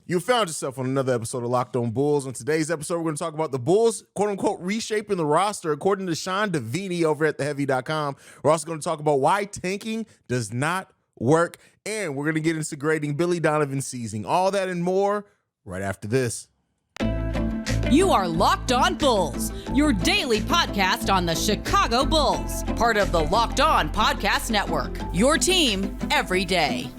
You found yourself on another episode of Locked On Bulls. On today's episode, we're going to talk about the Bulls, quote-unquote, reshaping the roster, according to Sean Devini over at theheavy.com. We're also going to talk about why tanking does not work, and we're going to get into grading Billy Donovan's season. All that and more right after this. You are Locked On Bulls, your daily podcast on the Chicago Bulls, part of the Locked On Podcast Network, your team every day.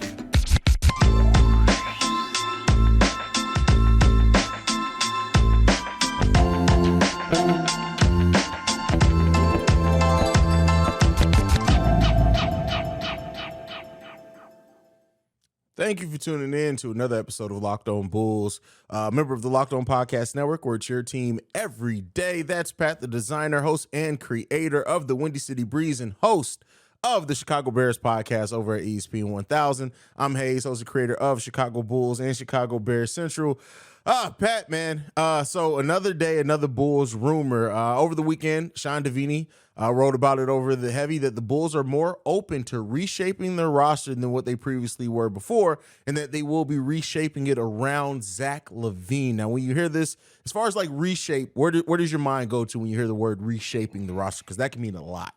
Thank you for tuning in to another episode of Locked On Bulls, member of the Locked On Podcast Network, where it's your team every day. That's Pat, the designer, host, and creator of the Windy City Breeze and host of the Chicago Bears podcast over at ESPN 1000. I'm Haize, host and creator of Chicago Bulls and Chicago Bears Central. Pat, man, so another day, another Bulls rumor. Over the weekend, Sean Devini wrote about it over the Heavy that the Bulls are more open to reshaping their roster than what they previously were before, and that they will be reshaping it around Zach LaVine. Now, when you hear this, as far as like reshape, where does your mind go to when you hear the word reshaping the roster? Because that can mean a lot.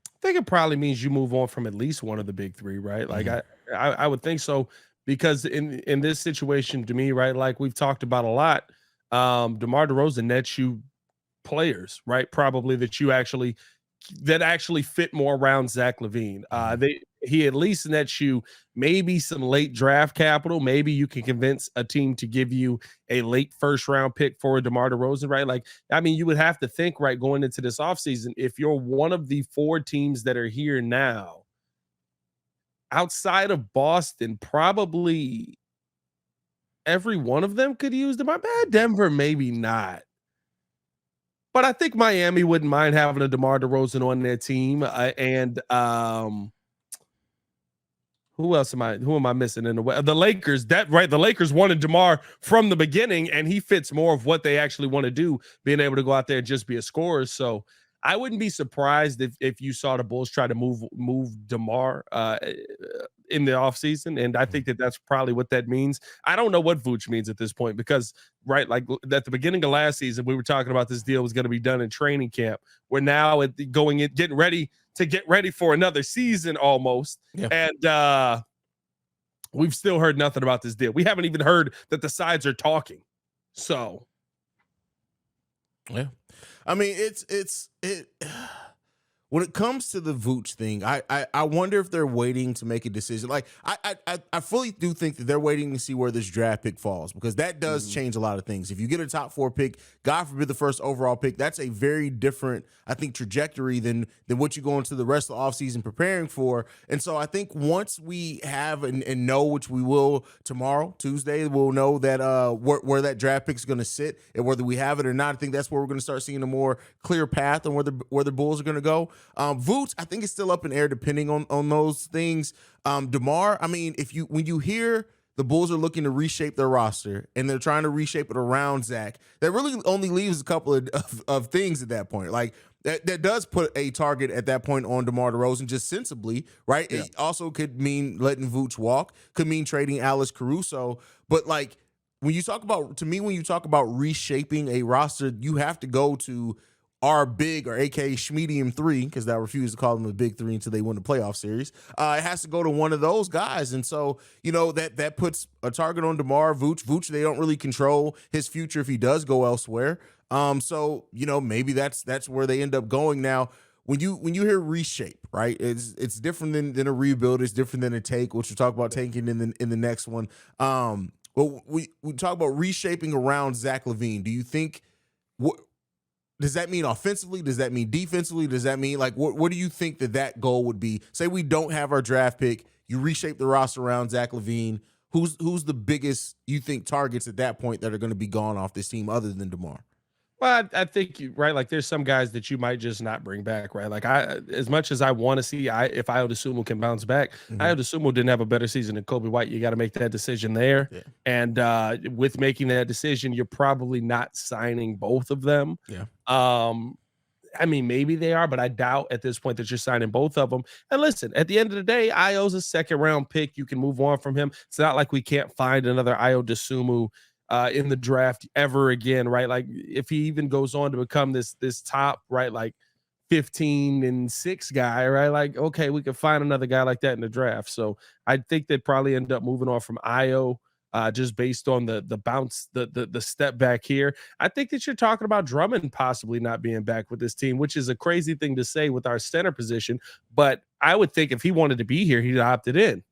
I think it probably means you move on from at least one of the big three, right? Like I would think so, because in this situation, to me, right, like we've talked about a lot, DeMar DeRozan nets you players, right? Probably that actually fit more around Zach LaVine. He at least nets you maybe some late draft capital. Maybe you can convince a team to give you a late first round pick for DeMar DeRozan, right? Like, I mean, you would have to think, right, going into this offseason, if you're one of the four teams that are here now, outside of Boston, probably every one of them could use DeMar. Denver, maybe not. But I think Miami wouldn't mind having a DeMar DeRozan on their team. Who am I missing in the way? The Lakers, the Lakers wanted DeMar from the beginning, and he fits more of what they actually want to do, being able to go out there and just be a scorer. So I wouldn't be surprised if you saw the Bulls try to move DeMar in the offseason, and I think that's probably what that means. I don't know what Vooch means at this point, because, right, like at the beginning of last season, we were talking about this deal was going to be done in training camp. We're now getting ready for another season almost, and we've still heard nothing about this deal. We haven't even heard that the sides are talking. So, yeah. I mean, it when it comes to the Vooch thing, I wonder if they're waiting to make a decision. Like, I fully do think that they're waiting to see where this draft pick falls, because that does change a lot of things. If you get a top 4 pick, God forbid the first overall pick, that's a very different, I think, trajectory than what you go into the rest of the offseason preparing for. And so I think once we have and know, which we will tomorrow, Tuesday, we'll know that where that draft pick is going to sit and whether we have it or not. I think that's where we're going to start seeing a more clear path on where the Bulls are going to go. Vooch, I think it's still up in air depending on those things. DeMar, I mean, when you hear the Bulls are looking to reshape their roster and they're trying to reshape it around Zach, that really only leaves a couple of things at that point. Like, that does put a target at that point on DeMar DeRozan, just sensibly, right? Yeah. It also could mean letting Vooch walk, could mean trading Alex Caruso. But like, when you talk about reshaping a roster, you have to go to our big, or aka Schmedium 3, because I refuse to call them the big 3 until they win the playoff series. It has to go to one of those guys. And so, that puts a target on DeMar. Vooch, they don't really control his future if he does go elsewhere. So, maybe that's where they end up going. Now, when you hear reshape, right, it's different than a rebuild. It's different than a take, which we'll talk about taking in the next one. But we talk about reshaping around Zach LaVine. Do you think, does that mean offensively? Does that mean defensively? Does that mean, like, what do you think that goal would be? Say we don't have our draft pick, you reshape the roster around Zach LaVine. Who's the biggest, you think, targets at that point that are going to be gone off this team other than DeMar? Well, I think right. Like, there's some guys that you might just not bring back, right? Like, as much as I want to see, if Ayo Dosunmu can bounce back, Ayo Dosunmu didn't have a better season than Kobe White. You got to make that decision there, and with making that decision, you're probably not signing both of them. I mean, maybe they are, but I doubt at this point that you're signing both of them. And listen, at the end of the day, Io's a second round pick. You can move on from him. It's not like we can't find another Io DeSumo in the draft ever again, right? Like if he even goes on to become this top, right, like 15-6 guy, right? Like, okay, we can find another guy like that in the draft. So I think they'd probably end up moving on from Io. Just based on the bounce, the step back here. I think that you're talking about Drummond possibly not being back with this team, which is a crazy thing to say with our center position. But I would think if he wanted to be here, he'd opted in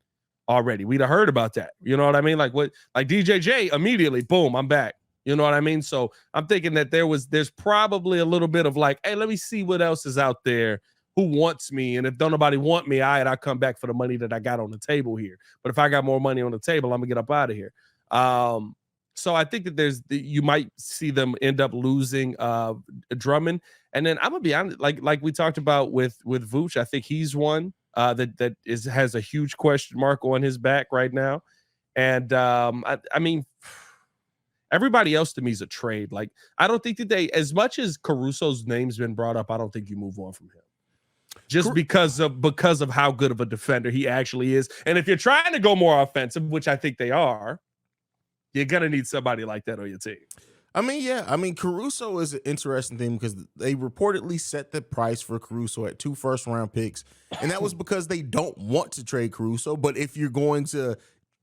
already. We'd have heard about that. You know what I mean? Like DJJ immediately, boom, I'm back. You know what I mean? So I'm thinking that there's probably a little bit of like, hey, let me see what else is out there. Who wants me? And if don't nobody want me, I'll come back for the money that I got on the table here. But if I got more money on the table, I'm gonna get up out of here. So I think that you might see them end up losing Drummond. And then I'm gonna be honest, like we talked about with Vooch, I think he's one that has a huge question mark on his back right now. And I mean, everybody else to me is a trade. Like I don't think that as much as Caruso's name's been brought up, I don't think you move on from him. Just because of how good of a defender he actually is. And if you're trying to go more offensive, which I think they are, you're going to need somebody like that on your team. I mean, yeah. I mean, Caruso is an interesting thing because they reportedly set the price for Caruso at 2 first-round picks, and that was because they don't want to trade Caruso. But if you're going to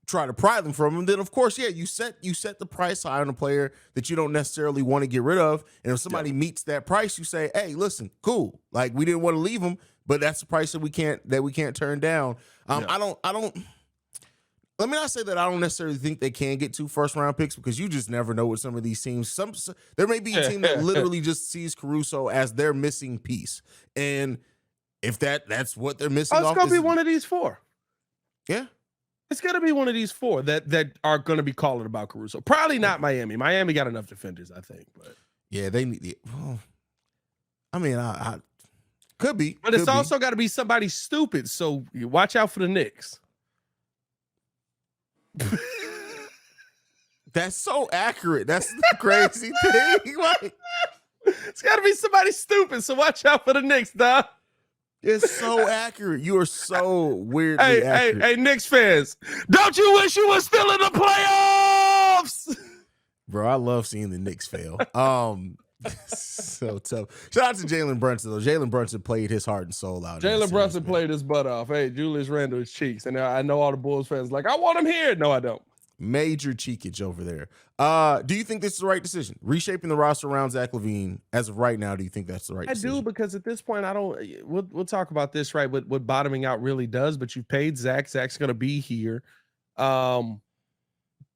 try to pry them from him, then of course, yeah, you set the price high on a player that you don't necessarily want to get rid of. And if somebody meets that price, you say, hey, listen, cool. Like we didn't want to leave him, but that's the price that we can't turn down. I don't. Let me not say that I don't necessarily think they can get 2 first-round picks because you just never know with some of these teams. There may be a team that literally just sees Caruso as their missing piece, and if that's what they're missing, it's gonna be one of these 4. Yeah. It's going to be one of these 4 that are going to be calling about Caruso. Probably not Miami. Miami got enough defenders, I think. But yeah, they need. Well, I mean, I could be, but it's also got to be somebody stupid. So you watch out for the Knicks. That's so accurate. That's the crazy thing. Like, it's got to be somebody stupid. So watch out for the Knicks, dog. It's so accurate. You are so weirdly accurate. Hey, Knicks fans, don't you wish you were still in the playoffs? Bro, I love seeing the Knicks fail. So tough. Shout out to Jalen Brunson, though. Jalen Brunson played his heart and soul out. Jalen Brunson played his butt off. Hey, Julius Randle his cheeks. And I know all the Bulls fans like, I want him here. No, I don't. Major cheekage over there. Do you think this is the right decision? Reshaping the roster around Zach LaVine as of right now, do you think that's the right decision? I do, because at this point, we'll talk about this, right? What bottoming out really does, but you've paid Zach. Zach's going to be here.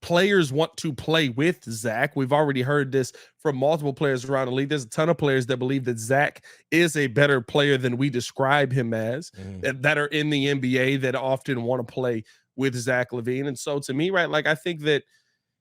Players want to play with Zach. We've already heard this from multiple players around the league. There's a ton of players that believe that Zach is a better player than we describe him as, that are in the NBA that often want to play with Zach LaVine. And so to me, right, like I think that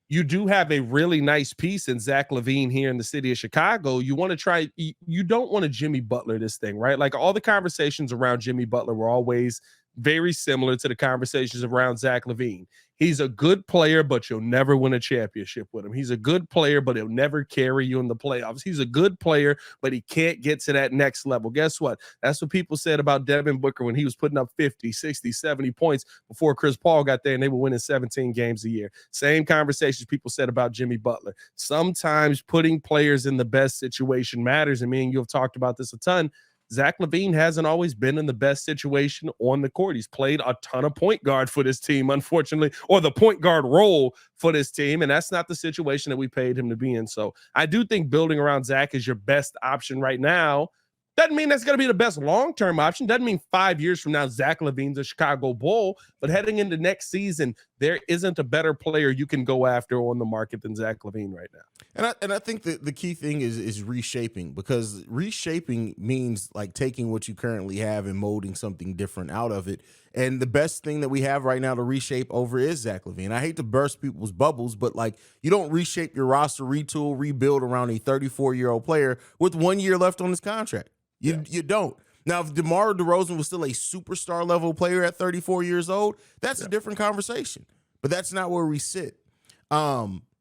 you do have a really nice piece in Zach LaVine here in the city of Chicago. You want to try, you don't want to Jimmy Butler this thing, right? Like all the conversations around Jimmy Butler were always very similar to the conversations around Zach LaVine. He's a good player, but you'll never win a championship with him. He's a good player, but he'll never carry you in the playoffs. He's a good player, but he can't get to that next level. Guess what? That's what people said about Devin Booker when he was putting up 50, 60, 70 points before Chris Paul got there and they were winning 17 games a year. Same conversations people said about Jimmy Butler. Sometimes putting players in the best situation matters, and me and you have talked about this a ton. Zach LaVine hasn't always been in the best situation on the court. He's played a ton of point guard for this team, unfortunately, or the point guard role for this team, and that's not the situation that we paid him to be in. So I do think building around Zach is your best option right now. Doesn't mean that's going to be the best long-term option. Doesn't mean 5 years from now, Zach LaVine's a Chicago Bull. But heading into next season, there isn't a better player you can go after on the market than Zach LaVine right now. And I think that the key thing is reshaping, because reshaping means like taking what you currently have and molding something different out of it. And the best thing that we have right now to reshape over is Zach LaVine. I hate to burst people's bubbles, but like you don't reshape your roster, retool, rebuild around a 34-year-old player with 1 year left on his contract. You don't. Now, if DeMar DeRozan was still a superstar level player at 34 years old, that's a different conversation. But that's not where we sit.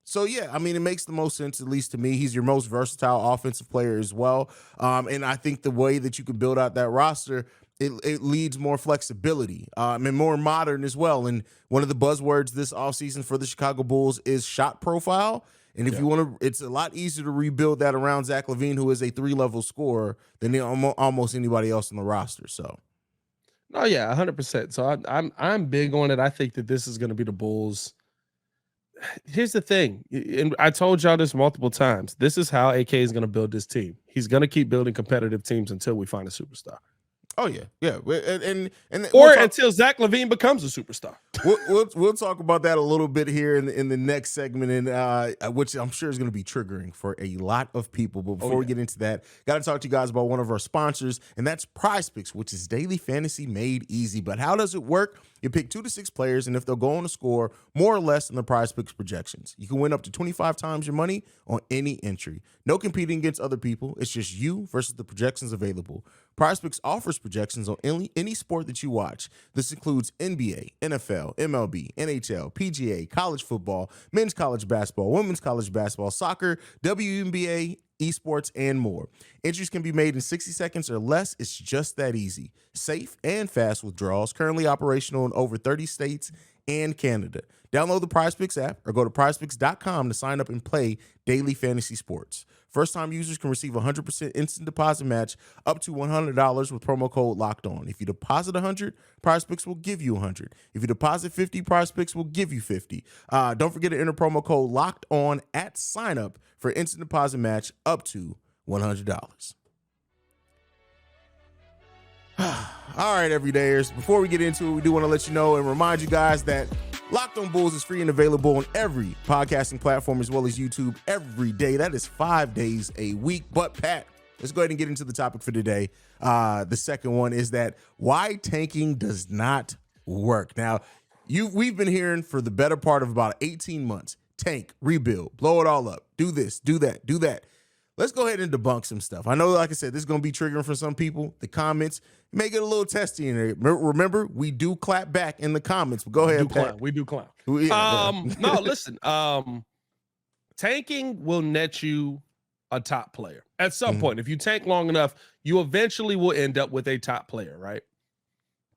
So, yeah, I mean, it makes the most sense, at least to me. He's your most versatile offensive player as well. And I think the way that you can build out that roster, it leads more flexibility and more modern as well. And one of the buzzwords this offseason for the Chicago Bulls is shot profile. And if you want to, it's a lot easier to rebuild that around Zach LaVine, who is a 3-level scorer, than almost anybody else on the roster. So, oh yeah, 100%. So I'm big on it. I think that this is going to be the Bulls. Here's the thing, and I told y'all this multiple times. This is how AK is going to build this team. He's going to keep building competitive teams until we find a superstar. oh yeah, yeah, and Or until Zach LaVine becomes a superstar. We'll talk about that a little bit here in the next segment, and which I'm sure is going to be triggering for a lot of people. But before we get into that, got to talk to you guys about one of our sponsors, and that's PrizePicks, which is daily fantasy made easy. But how does it work? You pick 2 to 6 players, and if they'll go on to score more or less than the PrizePicks projections, you can win up to 25 times your money on any entry. No competing against other people. It's just you versus the projections available. PrizePicks offers projections on any sport that you watch. This includes NBA, NFL, MLB, NHL, PGA, college football, men's college basketball, women's college basketball, soccer, WNBA, esports, and more. Entries can be made in 60 seconds or less. It's just that easy. Safe and fast withdrawals. Currently operational in over 30 states and Canada. Download the PrizePicks app or go to prizepicks.com to sign up and play daily fantasy sports. First-time users can receive 100% instant deposit match up to $100 with promo code LOCKEDON. If you deposit $100, PrizePicks will give you $100. If you deposit $50, PrizePicks will give you $50. Don't forget to enter promo code LOCKEDON at sign-up for instant deposit match up to $100. All right, everydayers. Before we get into it, we do want to let you know and remind you guys that Locked On Bulls is free and available on every podcasting platform as well as YouTube every day. That is 5 days a week. But, Pat, let's go ahead and get into the topic for today. The second one is that why tanking does not work. Now, we've been hearing for the better part of about 18 months, tank, rebuild, blow it all up, do this, do that, do that. Let's go ahead and debunk some stuff. I know, like I said, this is going to be triggering for some people. The comments may get a little testy in there. Remember, we do clap back in the comments. But go ahead, Pat. We do clown. Yeah. No, listen. Tanking will net you a top player at some point. If you tank long enough, you eventually will end up with a top player, right?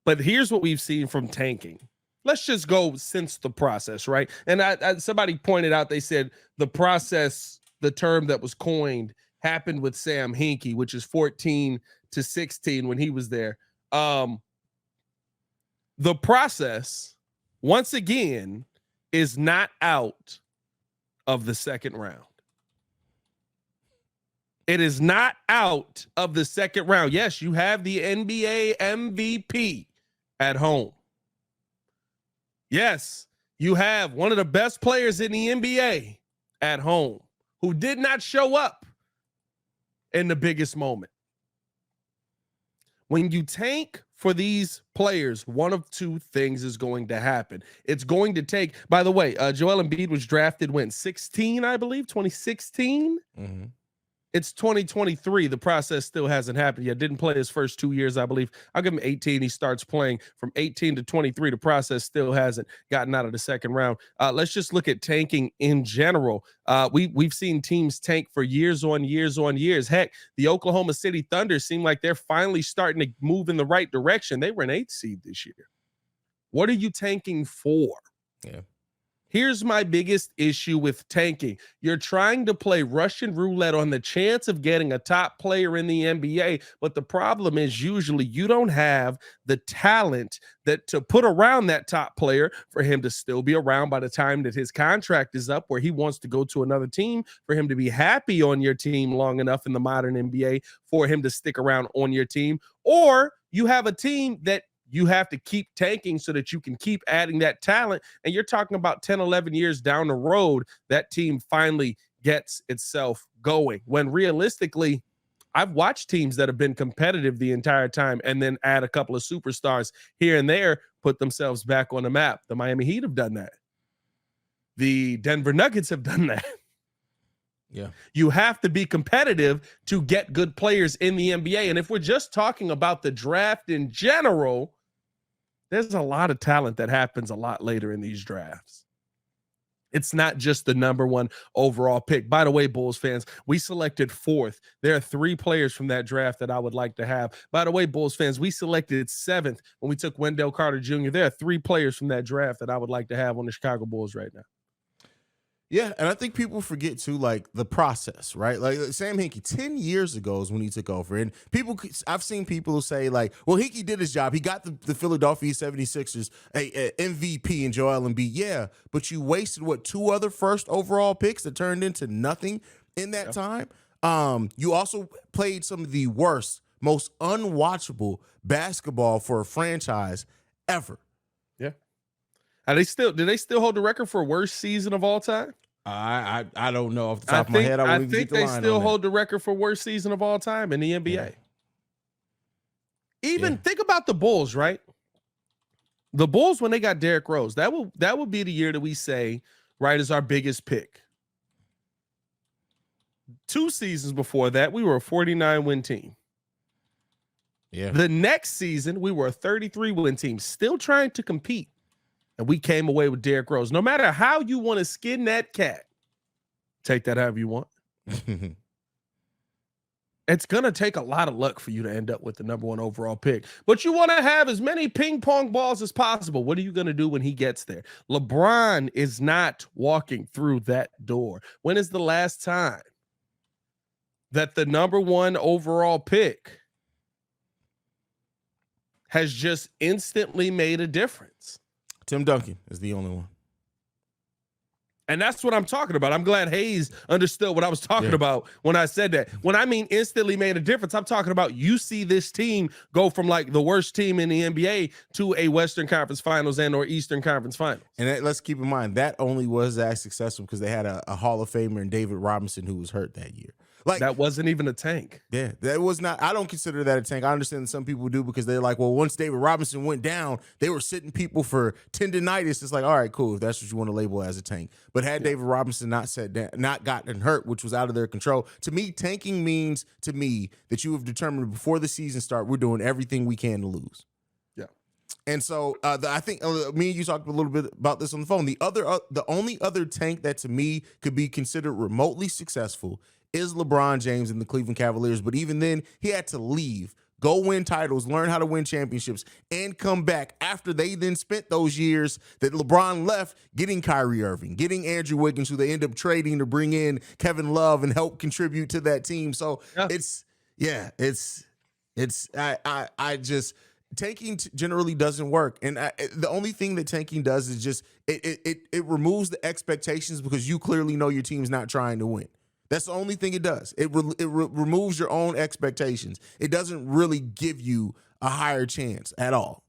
But here's what we've seen from tanking. Let's just go since the process, right? And somebody pointed out, they said the process, the term that was coined, happened with Sam Hinkie, which is 14 to 16 when he was there. The process, once again, is not out of the second round. It is not out of the second round. Yes, you have the NBA MVP at home. Yes, you have one of the best players in the NBA at home who did not show up in the biggest moment. When you tank for these players, one of two things is going to happen. It's going to take, by the way, Joel Embiid was drafted when? 16, I believe, 2016? Mm-hmm. It's 2023. The process still hasn't happened yet. Didn't play his first 2 years, I believe. I'll give him 18. He starts playing from 18 to 23. The process still hasn't gotten out of the second round. Let's just look at tanking in general. We've seen teams tank for years on years on years. Heck, the Oklahoma City Thunder seem like they're finally starting to move in the right direction. They were an 8th seed this year. What are you tanking for? Yeah. Here's my biggest issue with tanking. You're trying to play Russian roulette on the chance of getting a top player in the NBA, but the problem is usually you don't have the talent that to put around that top player for him to still be around by the time that his contract is up, where he wants to go to another team, for him to be happy on your team long enough in the modern NBA for him to stick around on your team. Or you have a team that you have to keep tanking so that you can keep adding that talent. And you're talking about 10, 11 years down the road, that team finally gets itself going. When realistically, I've watched teams that have been competitive the entire time and then add a couple of superstars here and there, put themselves back on the map. The Miami Heat have done that. The Denver Nuggets have done that. Yeah. You have to be competitive to get good players in the NBA. And if we're just talking about the draft in general, there's a lot of talent that happens a lot later in these drafts. It's not just the number one overall pick. By the way, Bulls fans, we selected 4th. There are 3 players from that draft that I would like to have. By the way, Bulls fans, we selected 7th when we took Wendell Carter Jr. There are 3 players from that draft that I would like to have on the Chicago Bulls right now. Yeah, and I think people forget too, like the process, right? Like Sam Hinkie, 10 years ago is when he took over, and I've seen people say like, well, Hinkie did his job. He got the Philadelphia 76ers a MVP in Joel Embiid. Yeah, but you wasted 2 other first overall picks that turned into nothing in that time. You also played some of the worst, most unwatchable basketball for a franchise ever. Yeah. Do they still hold the record for worst season of all time? I don't know off the top of my head. I think they still hold the record for worst season of all time in the NBA. Yeah. Think about the Bulls, right? The Bulls, when they got Derrick Rose, that will be the year that we say, right, is our biggest pick. 2 seasons before that, we were a 49-win team. Yeah. The next season, we were a 33-win team, still trying to compete. And we came away with Derrick Rose. No matter how you want to skin that cat, take that however you want. It's going to take a lot of luck for you to end up with the number 1 overall pick. But you want to have as many ping pong balls as possible. What are you going to do when he gets there? LeBron is not walking through that door. When is the last time that the number 1 overall pick has just instantly made a difference? Tim Duncan is the only one. And that's what I'm talking about. I'm glad Haize understood what I was talking about when I said that. When I mean instantly made a difference, I'm talking about you see this team go from like the worst team in the NBA to a Western Conference Finals and or Eastern Conference Finals. And let's keep in mind, that only was as successful because they had a Hall of Famer in David Robinson who was hurt that year. Like that wasn't even a tank. Yeah, that was not. I don't consider that a tank. I understand that some people do because they're like, well, once David Robinson went down, they were sitting people for tendinitis. It's like, all right, cool, if that's what you want to label as a tank. But had David Robinson not gotten hurt, which was out of their control, to me, tanking means to me that you have determined before the season start, we're doing everything we can to lose. Yeah. And so I think me and you talked a little bit about this on the phone. The only other tank that to me could be considered remotely successful is LeBron James and the Cleveland Cavaliers. But even then, he had to leave, go win titles, learn how to win championships, and come back after they then spent those years that LeBron left getting Kyrie Irving, getting Andrew Wiggins, who they end up trading to bring in Kevin Love and help contribute to that team. So tanking generally doesn't work. And the only thing that tanking does is just it removes the expectations because you clearly know your team's not trying to win. That's the only thing it does. It removes your own expectations. It doesn't really give you a higher chance at all.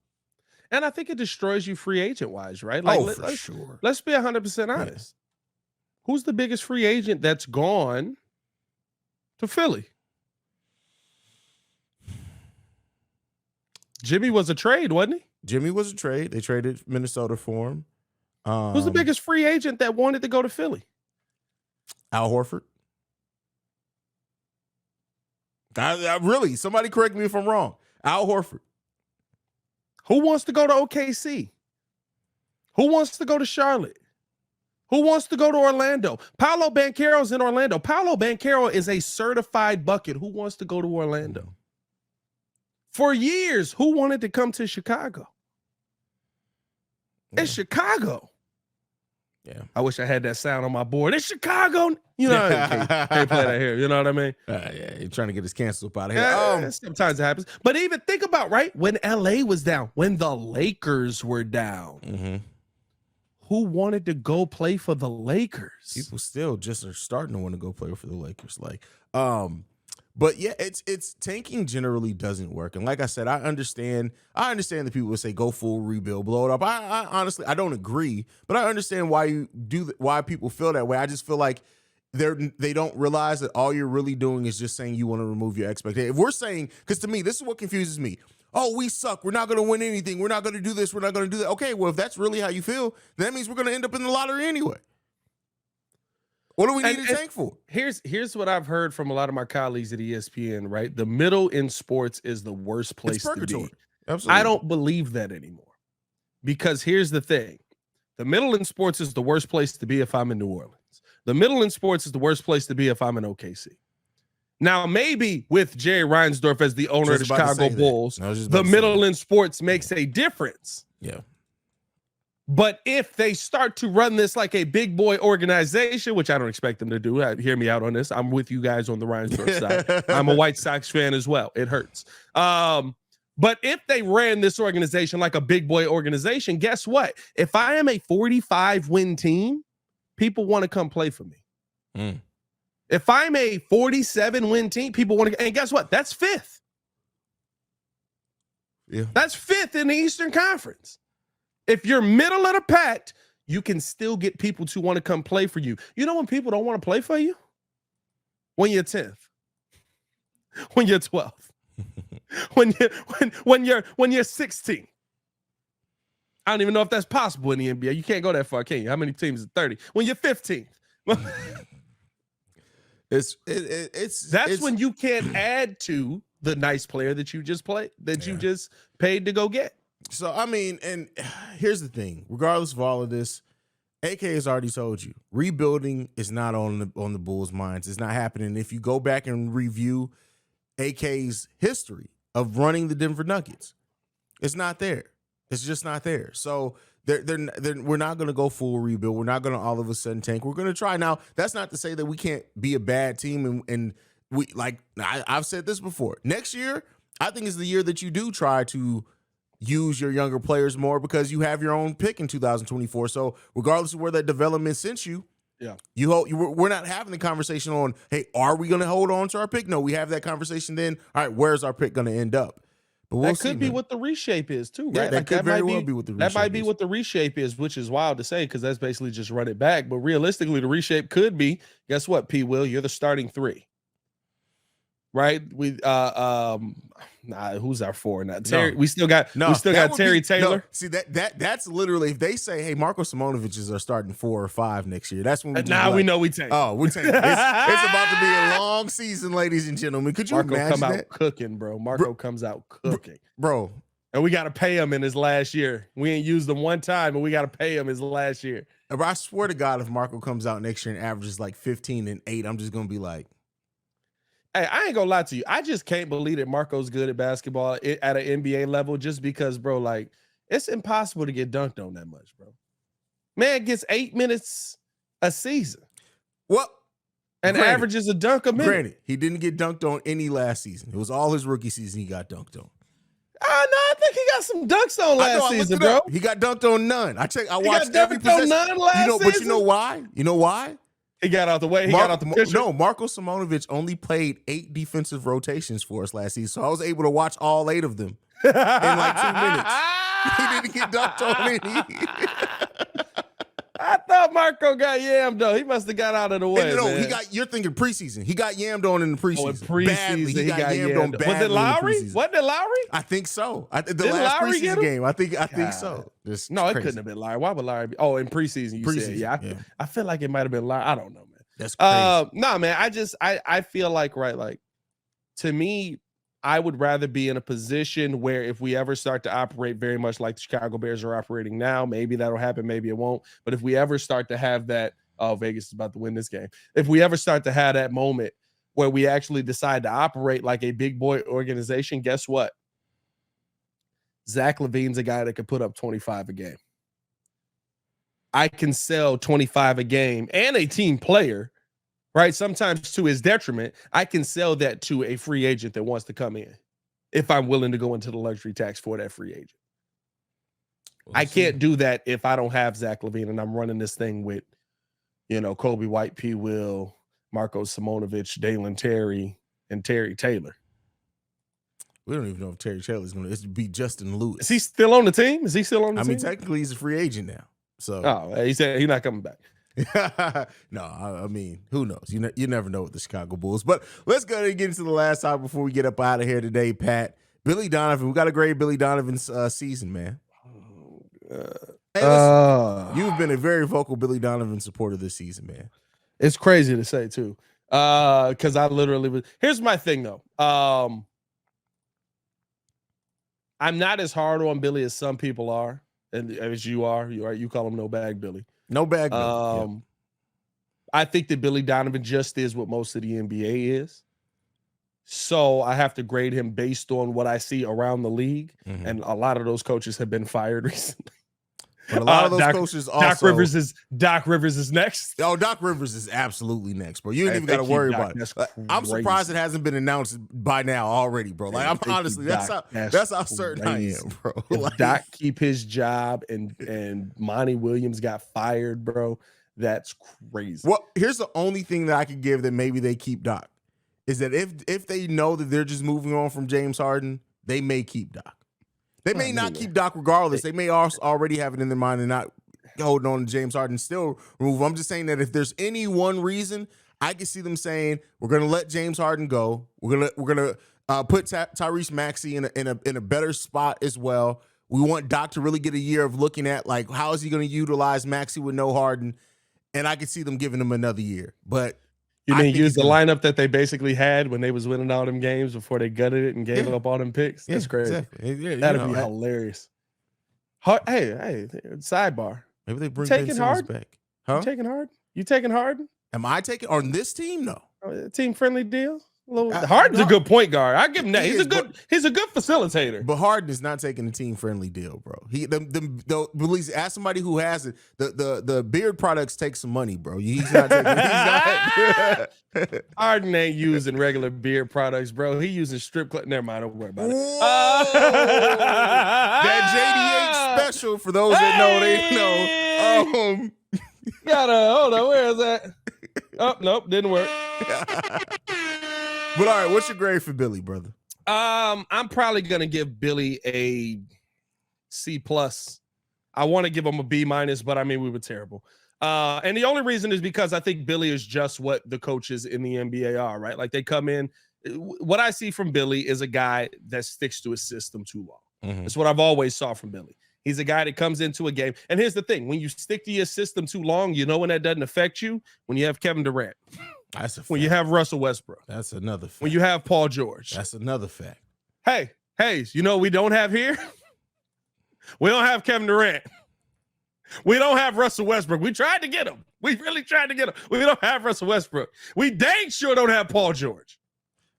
And I think it destroys you free agent wise, right? Like, for sure. Let's be 100% honest. Yeah. Who's the biggest free agent that's gone to Philly? Jimmy was a trade, wasn't he? Jimmy was a trade. They traded Minnesota for him. Who's the biggest free agent that wanted to go to Philly? Al Horford. I really, somebody correct me if I'm wrong. Al Horford. Who wants to go to OKC? Who wants to go to Charlotte? Who wants to go to Orlando? Paolo Banchero's in Orlando. Paolo Banchero is a certified bucket. Who wants to go to Orlando? For years, who wanted to come to Chicago? Yeah. It's Chicago. Yeah, I wish I had that sound on my board. It's Chicago. You know, can't play that here. You know what I mean? Yeah, you're trying to get his cancel up out of here. Sometimes it happens. But even think about, right, when LA was down, when the Lakers were down, who wanted to go play for the Lakers? People still just are starting to want to go play for the Lakers. But yeah, it's tanking generally doesn't work. And like I said, I understand that people would say go full rebuild, blow it up. I honestly, I don't agree, but I understand why why people feel that way. I just feel like they don't realize that all you're really doing is just saying you want to remove your expectation. If we're saying, because to me, this is what confuses me. Oh, we suck. We're not going to win anything. We're not going to do this. We're not going to do that. Okay, well, if that's really how you feel, that means we're going to end up in the lottery anyway. What do we need to tank for? Here's what I've heard from a lot of my colleagues at ESPN, right? The middle in sports is the worst place to be. Absolutely. I don't believe that anymore. Because here's the thing. The middle in sports is the worst place to be if I'm in New Orleans. The middle in sports is the worst place to be if I'm in OKC. Now, maybe with Jerry Reinsdorf as the owner of the Chicago Bulls, the middle in sports makes a difference. Yeah. But if they start to run this like a big boy organization, which I don't expect them to do, hear me out on this. I'm with you guys on the Reinsdorf side. I'm a White Sox fan as well. It hurts. But if they ran this organization like a big boy organization, guess what? If I am a 45-win team, people want to come play for me. Mm. If I'm a 47-win team, people want to, and guess what? That's fifth. Yeah. That's fifth in the Eastern Conference. If you're middle of the pack, you can still get people to want to come play for you. You know when people don't want to play for you? When you're 10th. When you're 12th. when you're 16th. I don't even know if that's possible in the NBA. You can't go that far, can you? How many teams is 30? When you're 15th. That's when you can't add to the nice player that you just played, that you just paid to go get. So, I mean, and here's the thing. Regardless of all of this, AK has already told you, rebuilding is not on the Bulls' minds. It's not happening. If you go back and review AK's history of running the Denver Nuggets, it's not there. It's just not there. So we're not going to go full rebuild. We're not going to all of a sudden tank. We're going to try. Now, that's not to say that we can't be a bad team. And we I've said this before. Next year, I think is the year that you do try to use your younger players more because you have your own pick in 2024. So regardless of where that development sent you, we're not having the conversation on, hey, are we going to hold on to our pick? No, we have that conversation then. All right, where's our pick going to end up? But that could be what the reshape is too, right? Yeah, that could very well be what the reshape is. That might be what the reshape is, which is wild to say because that's basically just run it back. But realistically, the reshape could be, guess what, P. Will, you're the starting three. Right? Who's our four now? Terry. We still got Terry Taylor. See that's literally if they say, hey, Marko Simonovic is our starting 4 or 5 next year. That's when we we know we take. Oh, we take. It's about to be a long season, ladies and gentlemen. Could you imagine come out that? Cooking, bro? Marko comes out cooking, bro. And we got to pay him in his last year. We ain't used him one time, but we got to pay him his last year. I swear to God, if Marko comes out next year and averages like 15 and 8, I'm just gonna be like. Hey, I ain't gonna lie to you. I just can't believe that Marco's good at basketball at an NBA level just because, bro, like, it's impossible to get dunked on that much, bro. Man gets 8 minutes a season. Well, and averages a dunk a minute. Granted, he didn't get dunked on any last season. It was all his rookie season he got dunked on. No, I think he got some dunks on last season, bro. He got dunked on none. I watched every possession. None last season? But you know why? You know why? He got out the way. He got out the picture. No, Marko Simonovic only played 8 defensive rotations for us last season, so I was able to watch all 8 of them in like 2 minutes. He didn't get dunked on any. I thought Marko got yammed though. He must have got out of the way. No, man. You're thinking preseason. He got yammed on in the preseason. In preseason, badly. He got yammed on badly. Was it Lowry? Wasn't it Lowry? I think so. The last last Lowry preseason game. I think so. No, it couldn't have been Lowry. Why would Lowry be? Oh, in preseason, said. Yeah, I feel like it might have been Lowry. I don't know, man. That's crazy. No, man. I feel like, right, like, to me, I would rather be in a position where if we ever start to operate very much like the Chicago Bears are operating now, maybe that'll happen, maybe it won't. But if we ever start to have that, Vegas is about to win this game. If we ever start to have that moment where we actually decide to operate like a big boy organization, guess what? Zach LaVine's a guy that could put up 25 a game. I can sell 25 a game and a team player, right? Sometimes to his detriment, I can sell that to a free agent that wants to come in if I'm willing to go into the luxury tax for that free agent. I can't do that if I don't have Zach LaVine and I'm running this thing with, Kobe White, P. Will, Marko Simonovic, Dalen Terry, and Terry Taylor. We don't even know if Terry Taylor is going to be Justin Lewis. Is he still on the team? I mean, technically he's a free agent now. So he said he's not coming back. No, I mean, who knows? You never know with the Chicago Bulls. But let's go ahead and get into the last topic before we get up out of here today, Pat. Billy Donovan. We got a great Billy Donovan's season, man. Hey, listen, you've been a very vocal Billy Donovan supporter this season, man. It's crazy to say too, because I literally was. Here's my thing though. I'm not as hard on Billy as some people are. and as you call him no bag Billy. No bag Billy. Yep. I think that Billy Donovan just is what most of the NBA is. So I have to grade him based on what I see around the league. Mm-hmm. And a lot of those coaches have been fired recently. But a lot of those coaches also. Doc Rivers is next. Oh, Doc Rivers is absolutely next, bro. You ain't even got to worry about it. I'm surprised it hasn't been announced by now already, bro. Like, I'm honestly, that's how certain I am, bro. If like, Doc keep his job and Monty Williams got fired, bro, that's crazy. Well, here's the only thing that I could give that maybe they keep Doc is that if they know that they're just moving on from James Harden, they may keep Doc. They may not keep Doc regardless. They may also already have it in their mind and not holding on to James Harden still remove. I'm just saying that if there's any one reason, I can see them saying we're going to let James Harden go. We're gonna put Tyrese Maxey in a better spot as well. We want Doc to really get a year of looking at like how is he going to utilize Maxey with no Harden, and I could see them giving him another year. But you mean use the lineup that they basically had when they was winning all them games before they gutted it and gave up all them picks? That's crazy. Exactly. Yeah, that'd be hilarious. Hey, sidebar. Maybe they bring Ben Simmons back. Huh? You taking Harden? You taking Harden? Am I taking on this team? No. Team friendly deal. Harden's a good point guard. I give him that. He's a good facilitator. But Harden is not taking a team friendly deal, bro. Ask somebody who has it. The beard products take some money, bro. He's not taking. Harden ain't using regular beard products, bro. He using strip club. Never mind. Don't worry about it. That JDH special for those that know, they know. Hold on. Where is that? Oh, nope, didn't work. But all right, what's your grade for Billy, brother? I'm probably gonna give Billy a C+. I want to give him a B-, but I mean we were terrible. And the only reason is because I think Billy is just what the coaches in the NBA are, right? Like they come in. What I see from Billy is a guy that sticks to his system too long. Mm-hmm. That's what I've always saw from Billy. He's a guy that comes into a game. And here's the thing. When you stick to your system too long, you know when that doesn't affect you? When you have Kevin Durant. That's a fact. When you have Russell Westbrook. That's another fact. When you have Paul George. That's another fact. Hey, Haize, you know what we don't have here? We don't have Kevin Durant. We don't have Russell Westbrook. We tried to get him. We really tried to get him. We don't have Russell Westbrook. We dang sure don't have Paul George.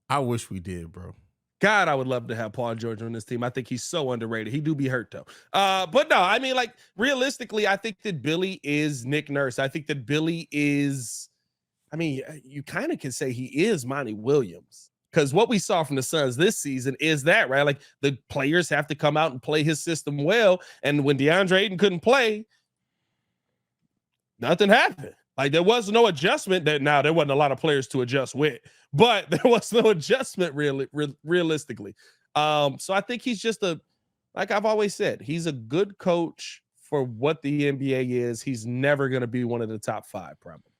I wish we did, bro. God, I would love to have Paul George on this team. I think he's so underrated. He do be hurt, though. But no, I mean, like, realistically, I think that Billy is Nick Nurse. I think that Billy is, I mean, you kind of can say he is Monty Williams. Because what we saw from the Suns this season is that, right? Like, the players have to come out and play his system well. And when DeAndre Ayton couldn't play, nothing happened. Like, there was no adjustment. Now, there wasn't a lot of players to adjust with. But there was no adjustment realistically. So I think he's just like I've always said, he's a good coach for what the NBA is. He's never going to be one of the top 5, probably.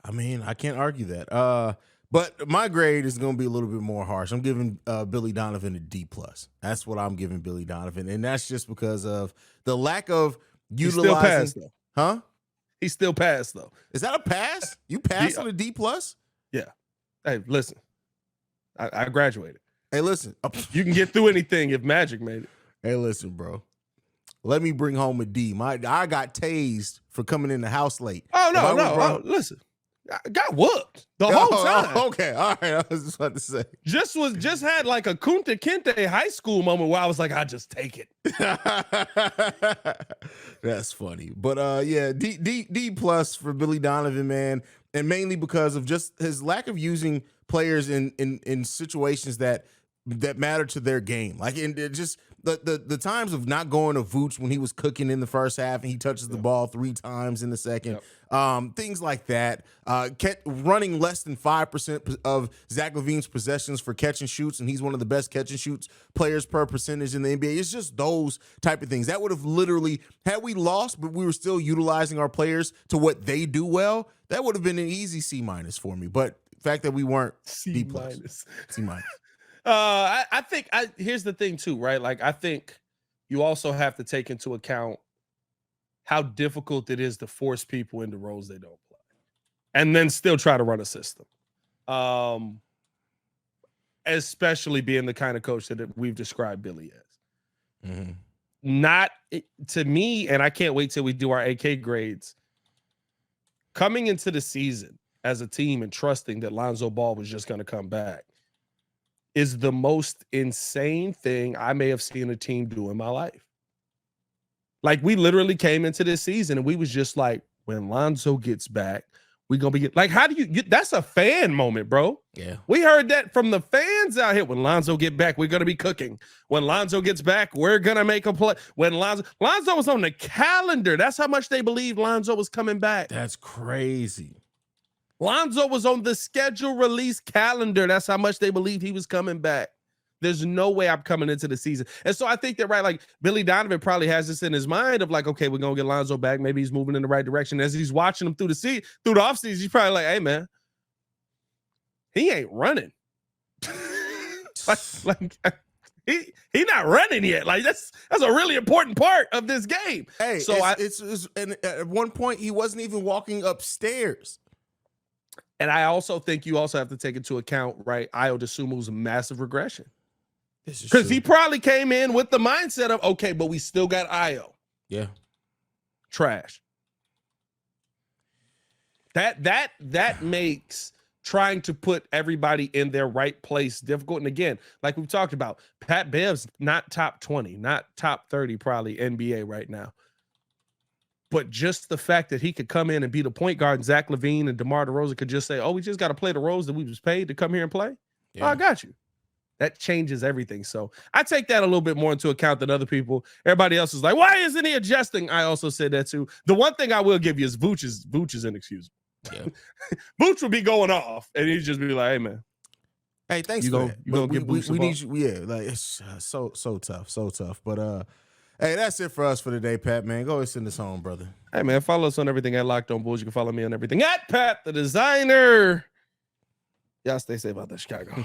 I mean, I can't argue that. But my grade is going to be a little bit more harsh. I'm giving Billy Donovan a D+. That's what I'm giving Billy Donovan. And that's just because of the lack of utilizing. He still passed, though. Huh? He still passed, though. Is that a pass? You passed on a D+? Yeah. Hey, listen. I graduated. Hey, listen. You can get through anything if Magic made it. Hey, listen, bro. Let me bring home a D. I got tased for coming in the house late. Oh, no. Listen. I got whooped the whole time. Okay, all right. I was just about to say. Just had like a Kunta Kinte high school moment where I was like, I just take it. That's funny. But yeah, D+ for Billy Donovan, man. And mainly because of just his lack of using players in situations that matter to their game. Like in just the times of not going to Vooch when he was cooking in the first half and he touches the ball 3 times in the second. Yep. Things like that. Kept running less than 5% of Zach LaVine's possessions for catch and shoots, and he's one of the best catch and shoots players per percentage in the NBA. It's just those type of things. That would have literally, had we lost, but we were still utilizing our players to what they do well, that would have been an easy C- for me. But the fact that we weren't D+. C-. I think here's the thing too, right? Like I think you also have to take into account how difficult it is to force people into roles they don't play and then still try to run a system. Especially being the kind of coach that we've described Billy as. Not to me, and I can't wait till we do our AK grades. Coming into the season as a team and trusting that Lonzo Ball was just going to come back is the most insane thing I may have seen a team do in my life. Like, we literally came into this season and we was just like, when Lonzo gets back, we're going to be like, how do you that's a fan moment, bro. Yeah. We heard that from the fans out here. When Lonzo get back, we're going to be cooking. When Lonzo gets back, we're going to make a play. When Lonzo was on the calendar. That's how much they believed Lonzo was coming back. That's crazy. Lonzo was on the schedule release calendar. That's how much they believed he was coming back. There's no way I'm coming into the season. And so I think that, right, like Billy Donovan probably has this in his mind of like, okay, we're going to get Lonzo back. Maybe he's moving in the right direction. As he's watching him through the offseason, he's probably like, hey, man, he ain't running. He not running yet. Like that's a really important part of this game. Hey, so and at one point he wasn't even walking upstairs. And I also think you also have to take into account, right, Ayo Dosunmu's massive regression. Because he probably came in with the mindset of, okay, but we still got Ayo. Yeah. Trash. That makes trying to put everybody in their right place difficult. And again, like we've talked about, Pat Bev's not top 20, not top 30 probably NBA right now. But just the fact that he could come in and be the point guard and Zach LaVine and DeMar DeRozan could just say, oh, we just got to play the roles that we was paid to come here and play. Yeah. Oh, I got you. That changes everything. So I take that a little bit more into account than other people. Everybody else is like, why isn't he adjusting? I also said that too. The one thing I will give you is Vooch is inexcusable. Yeah. Vooch will be going off and he'd just be like, hey, man. Hey, thanks you for gonna, that. you gonna get Vooch we need you. Yeah, like it's so tough. But hey, that's it for us for today, Pat, man. Go ahead and send us home, brother. Hey, man, follow us on everything at Locked On Bulls. You can follow me on everything at Pat the Designer. Y'all stay safe out there, Chicago.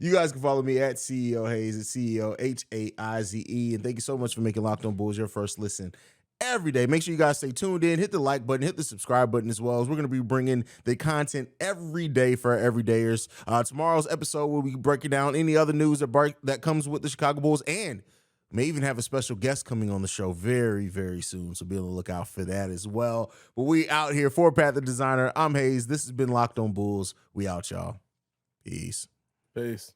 You guys can follow me at CEO Haize, at CEO Haize. And thank you so much for making Locked On Bulls your first listen every day. Make sure you guys stay tuned in. Hit the like button, hit the subscribe button as well, as we're going to be bringing the content every day for our everydayers. Tomorrow's episode, we'll be breaking down any other news that comes with the Chicago Bulls, and may even have a special guest coming on the show very, very soon. So be on the lookout for that as well. But we out here for Pat the Designer. I'm Haize. This has been Locked On Bulls. We out, y'all. Peace. Peace.